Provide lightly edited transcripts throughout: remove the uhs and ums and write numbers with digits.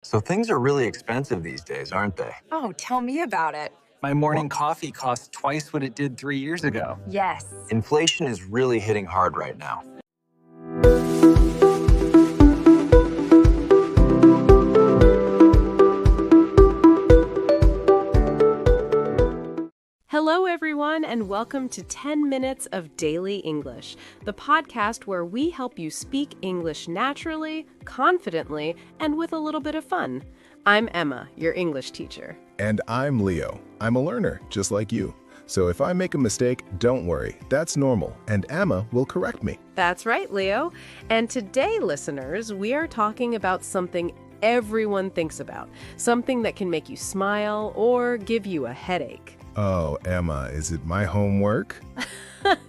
So things are really expensive these days, aren't they? Oh, tell me about it. My morning coffee costs twice what it did 3 years ago. Yes. Inflation is really hitting hard right now. Hello, everyone, and welcome to 10 Minutes of Daily English, the podcast where we help you speak English naturally, confidently, and with a little bit of fun. I'm Emma, your English teacher. And I'm Leo. I'm a learner, just like you. So if I make a mistake, don't worry. That's normal, and Emma will correct me. That's right, Leo. And today, listeners, we are talking about something everyone thinks about, something that can make you smile or give you a headache. Oh, Emma, is it my homework?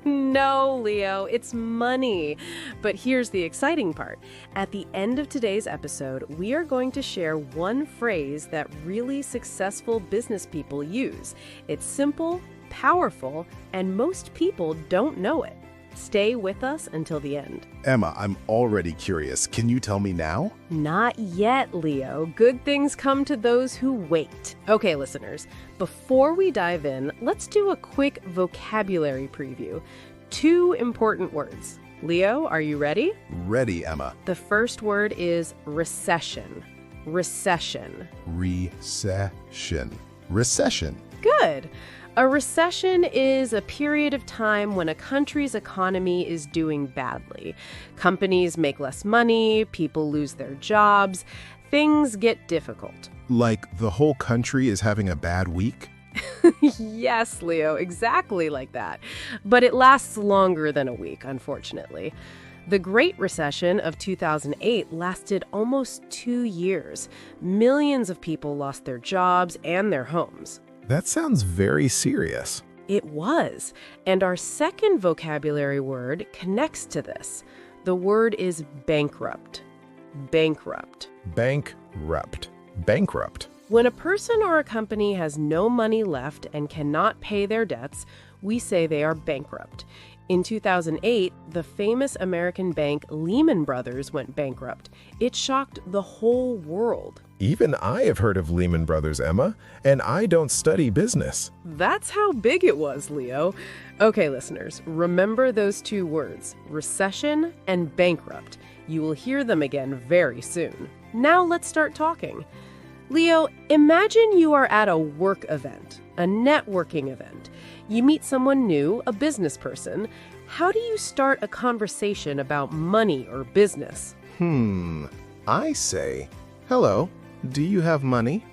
No, Leo, it's money. But here's the exciting part. At the end of today's episode, we are going to share one phrase that really successful business people use. It's simple, powerful, and most people don't know it. Stay with us until the end. Emma, I'm already curious. Can you tell me now? Not yet, Leo. Good things come to those who wait. Okay, listeners, before we dive in, let's do a quick vocabulary preview. 2 important words. Leo, are you ready? Ready, Emma. The first word is recession. Recession. Recession. Recession. Good. A recession is a period of time when a country's economy is doing badly. Companies make less money, people lose their jobs, things get difficult. Like the whole country is having a bad week? Yes, Leo, exactly like that. But it lasts longer than a week, unfortunately. The Great Recession of 2008 lasted almost 2 years. Millions of people lost their jobs and their homes. That sounds very serious. It was. And our second vocabulary word connects to this. The word is bankrupt. Bankrupt. Bankrupt. Bankrupt. When a person or a company has no money left and cannot pay their debts, we say they are bankrupt. In 2008, the famous American bank Lehman Brothers went bankrupt. It shocked the whole world. Even I have heard of Lehman Brothers, Emma, and I don't study business. That's how big it was, Leo. Okay, listeners, remember those 2 words, recession and bankrupt. You will hear them again very soon. Now let's start talking. Leo, imagine you are at a work event, a networking event. You meet someone new, a business person. How do you start a conversation about money or business? I say, hello, do you have money?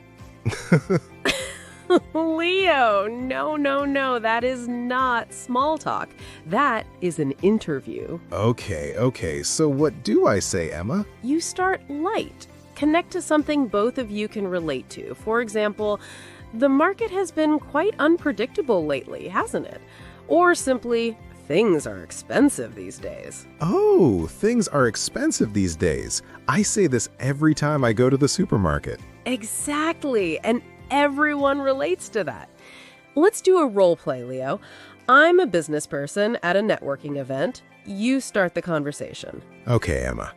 Leo, no, that is not small talk. That is an interview. Okay, so what do I say, Emma? You start light. Connect to something both of you can relate to. For example, the market has been quite unpredictable lately, hasn't it? Or simply, things are expensive these days. Oh, things are expensive these days. I say this every time I go to the supermarket. Exactly, and everyone relates to that. Let's do a role play, Leo. I'm a business person at a networking event. You start the conversation. Okay, Emma.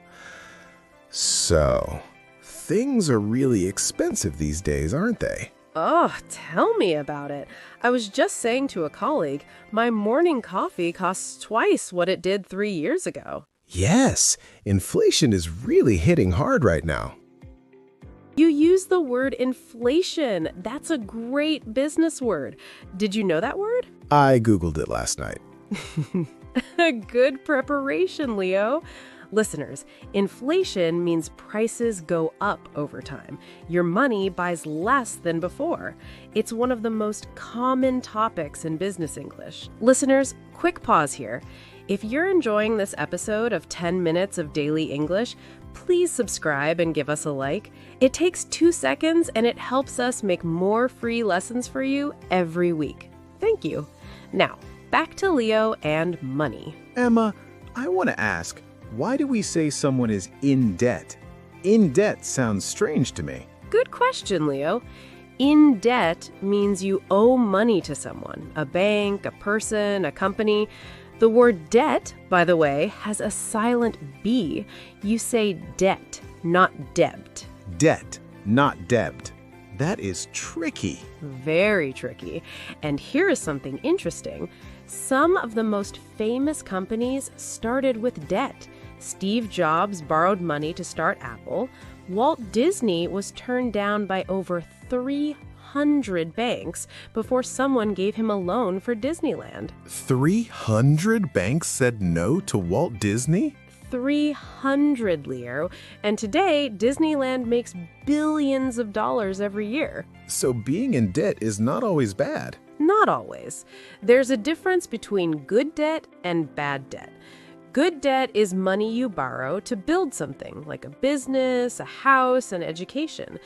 So, things are really expensive these days, aren't they? Oh, tell me about it. I was just saying to a colleague, my morning coffee costs twice what it did 3 years ago. Yes, inflation is really hitting hard right now. You use the word inflation. That's a great business word. Did you know that word? I Googled it last night. Good preparation, Leo. Listeners, inflation means prices go up over time. Your money buys less than before. It's one of the most common topics in business English. Listeners, quick pause here. If you're enjoying this episode of 10 Minutes of Daily English, please subscribe and give us a like. It takes 2 seconds and it helps us make more free lessons for you every week. Thank you. Now, back to Leo and money. Emma, I want to ask, why do we say someone is in debt? In debt sounds strange to me. Good question, Leo. In debt means you owe money to someone, a bank, a person, a company. The word debt, by the way, has a silent B. You say debt, not debt. Debt. not debt. That is tricky. Very tricky. And here is something interesting. Some of the most famous companies started with debt. Steve Jobs borrowed money to start Apple. Walt Disney was turned down by over 300 banks before someone gave him a loan for Disneyland. 300 banks said no to Walt Disney? 300, Leo. And today, Disneyland makes billions of dollars every year. So being in debt is not always bad. Not always. There's a difference between good debt and bad debt. Good debt is money you borrow to build something, like a business, a house, an education.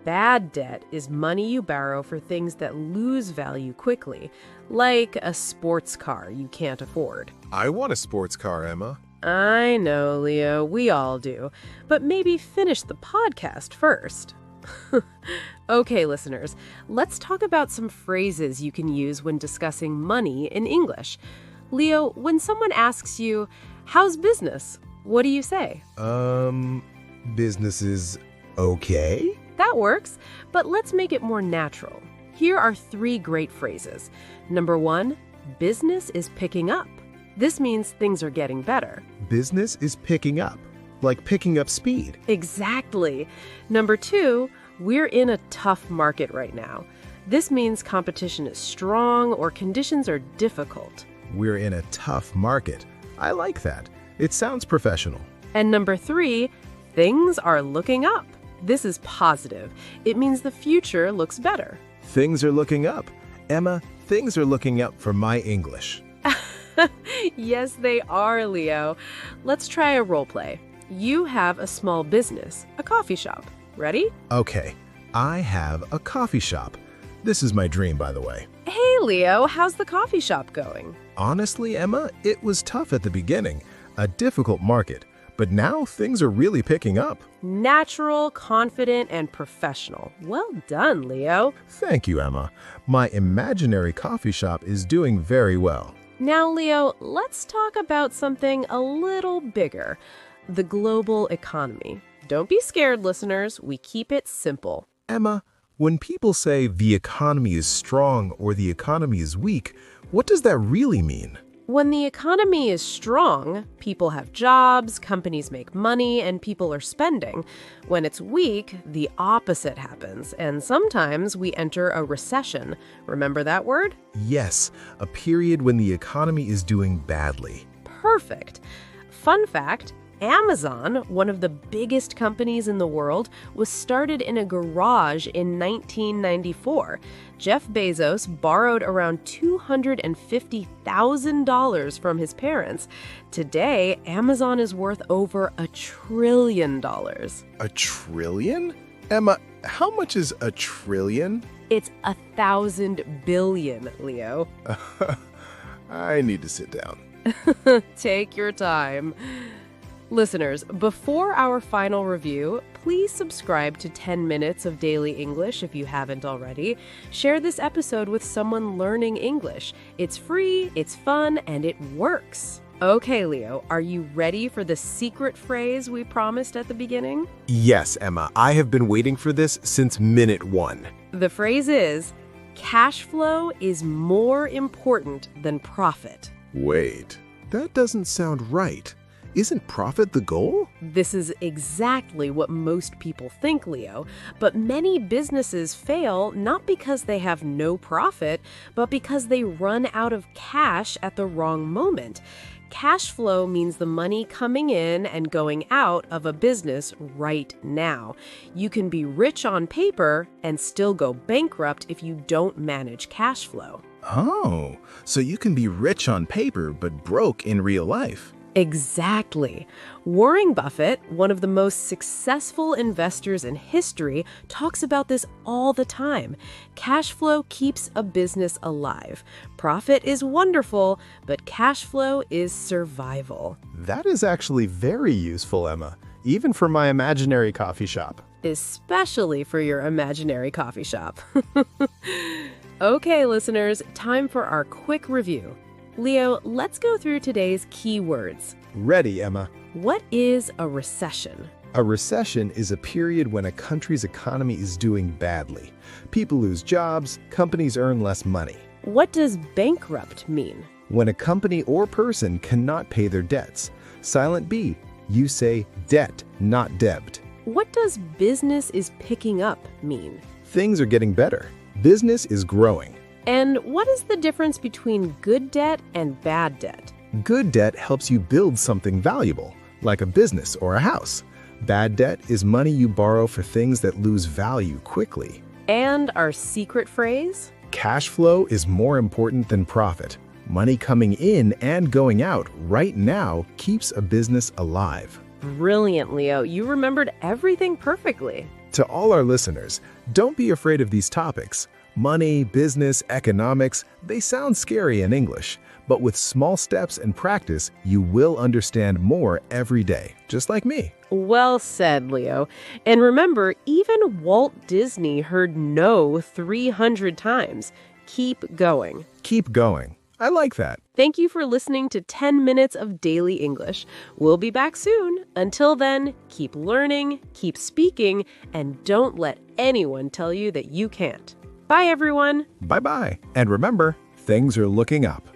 Bad debt is money you borrow for things that lose value quickly, like a sports car you can't afford. I want a sports car, Emma. I know, Leo, we all do. But maybe finish the podcast first. Okay, listeners, let's talk about some phrases you can use when discussing money in English. Leo, when someone asks you, "How's business?" what do you say? Business is okay? That works, but let's make it more natural. Here are 3 great phrases. Number 1, business is picking up. This means things are getting better. Business is picking up, like picking up speed. Exactly. Number 2, we're in a tough market right now. This means competition is strong or conditions are difficult. We're in a tough market. I like that. It sounds professional. And number 3, things are looking up. This is positive. It means the future looks better. Things are looking up. Emma, things are looking up for my English. Yes, they are, Leo. Let's try a role play. You have a small business, a coffee shop. Ready? Okay, I have a coffee shop. This is my dream, by the way. Hey, Leo, how's the coffee shop going? Honestly, Emma, it was tough at the beginning, a difficult market, but now things are really picking up. Natural, confident, and professional. Well done, Leo. Thank you, Emma. My imaginary coffee shop is doing very well. Now, Leo, let's talk about something a little bigger, the global economy. Don't be scared, listeners. We keep it simple. Emma, when people say the economy is strong or the economy is weak, what does that really mean? When the economy is strong, people have jobs, companies make money, and people are spending. When it's weak, the opposite happens, and sometimes we enter a recession. Remember that word? Yes, a period when the economy is doing badly. Perfect. Fun fact, Amazon, one of the biggest companies in the world, was started in a garage in 1994. Jeff Bezos borrowed around $250,000 from his parents. Today, Amazon is worth over $1 trillion. A trillion? Emma, how much is a trillion? It's 1,000 billion, Leo. I need to sit down. Take your time. Listeners, before our final review, please subscribe to 10 Minutes of Daily English if you haven't already. Share this episode with someone learning English. It's free, it's fun, and it works. Okay, Leo, are you ready for the secret phrase we promised at the beginning? Yes, Emma, I have been waiting for this since minute 1. The phrase is, cash flow is more important than profit. Wait, that doesn't sound right. Isn't profit the goal? This is exactly what most people think, Leo. But many businesses fail not because they have no profit, but because they run out of cash at the wrong moment. Cash flow means the money coming in and going out of a business right now. You can be rich on paper and still go bankrupt if you don't manage cash flow. Oh, so you can be rich on paper but broke in real life. Exactly. Warren Buffett, one of the most successful investors in history, talks about this all the time. Cash flow keeps a business alive. Profit is wonderful, but cash flow is survival. That is actually very useful, Emma, even for my imaginary coffee shop. Especially for your imaginary coffee shop. Okay, listeners, time for our quick review. Leo, let's go through today's key words. Ready, Emma. What is a recession? A recession is a period when a country's economy is doing badly. People lose jobs, companies earn less money. What does bankrupt mean? When a company or person cannot pay their debts. Silent B, you say debt, not debt. What does business is picking up mean? Things are getting better. Business is growing. And what is the difference between good debt and bad debt? Good debt helps you build something valuable, like a business or a house. Bad debt is money you borrow for things that lose value quickly. And our secret phrase? Cash flow is more important than profit. Money coming in and going out right now keeps a business alive. Brilliant, Leo. You remembered everything perfectly. To all our listeners, don't be afraid of these topics. Money, business, economics, they sound scary in English, but with small steps and practice, you will understand more every day, just like me. Well said, Leo. And remember, even Walt Disney heard no 300 times. Keep going. Keep going. I like that. Thank you for listening to 10 Minutes of Daily English. We'll be back soon. Until then, keep learning, keep speaking, and don't let anyone tell you that you can't. Bye, everyone. Bye-bye. And remember, things are looking up.